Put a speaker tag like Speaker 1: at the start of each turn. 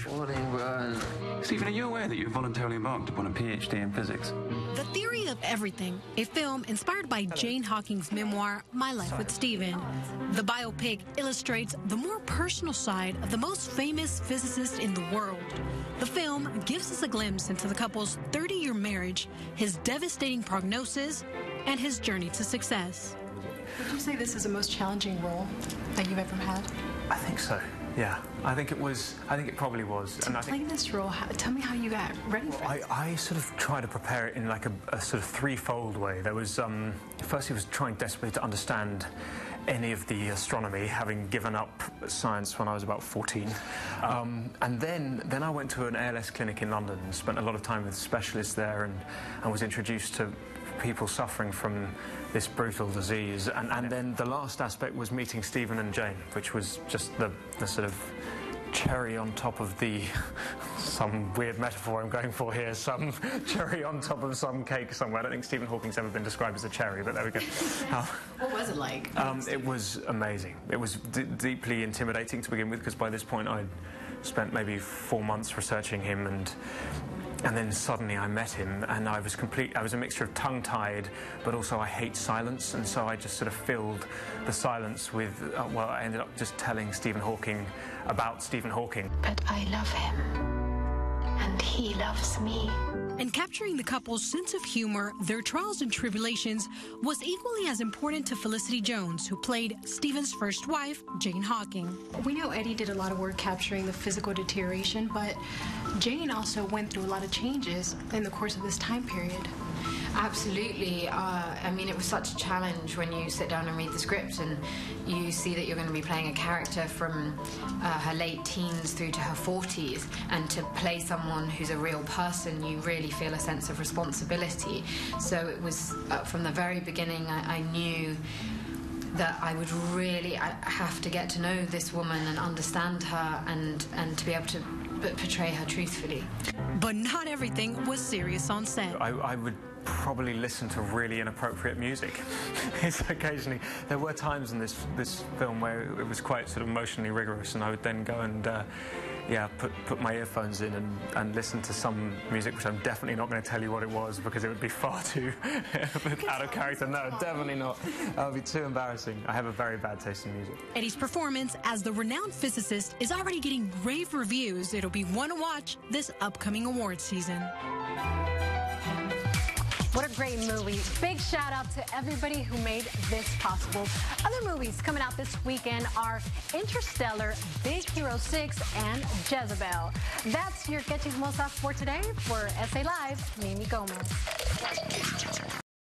Speaker 1: Morning, Brian.
Speaker 2: Stephen, are you aware that you voluntarily embarked upon a PhD in physics?
Speaker 3: The Theory of Everything, a film inspired by Jane Hawking's memoir, My Life with Stephen. The biopic illustrates the more personal side of the most famous physicist in the world. The film gives us a glimpse into the couple's 30-year marriage, his devastating prognosis, and his journey to success.
Speaker 4: Would you say this is the most challenging role that you've ever had?
Speaker 5: I think so. Yeah, I think it probably was.
Speaker 4: To play this role, tell me how you got ready for it.
Speaker 5: I sort of tried to prepare it in like a sort of threefold way. There was, first he was trying desperately to understand any of the astronomy, having given up science when I was about 14. And then I went to an ALS clinic in London and spent a lot of time with specialists there and was introduced to people suffering from this brutal disease. And then the last aspect was meeting Stephen and Jane, which was just the sort of cherry on top of the, some weird metaphor I'm going for here, some cherry on top of some cake somewhere. I don't think Stephen Hawking's ever been described as a cherry, but there we go.
Speaker 4: What was it like?
Speaker 5: It was amazing. It was deeply intimidating to begin with, because by this point I'd spent maybe 4 months researching him, and then suddenly I met him, and I was a mixture of tongue-tied, but also I hate silence, and so I just sort of filled the silence with, well, I ended up just telling Stephen Hawking about Stephen Hawking.
Speaker 6: But I love him, and he loves me.
Speaker 3: And capturing the couple's sense of humor, their trials and tribulations, was equally as important to Felicity Jones, who played Stephen's first wife, Jane Hawking.
Speaker 4: We know Eddie did a lot of work capturing the physical deterioration, but Jane also went through a lot of changes in the course of this time period.
Speaker 7: Absolutely. I mean, it was such a challenge when you sit down and read the script and you see that you're going to be playing a character from her late teens through to her 40s, and to play someone who's a real person, you really feel a sense of responsibility. So it was, from the very beginning, I knew that I would really have to get to know this woman and understand her, and to be able to portray her truthfully.
Speaker 3: But not everything was serious on set.
Speaker 5: I would probably listen to really inappropriate music. Occasionally, there were times in this film where it was quite sort of emotionally rigorous, and I would then go and put my earphones in and listen to some music, which I'm definitely not going to tell you what it was, because it would be far too out of character. No, definitely not. That would be too embarrassing. I have a very bad taste in music.
Speaker 3: Eddie's performance as the renowned physicist is already getting rave reviews. It'll be one to watch this upcoming award season.
Speaker 8: What a great movie. Big shout out to everybody who made this possible. Other movies coming out this weekend are Interstellar, Big Hero 6, and Jezebel. That's your Que Chismosa for today. For SA Live, Mimi Gomez.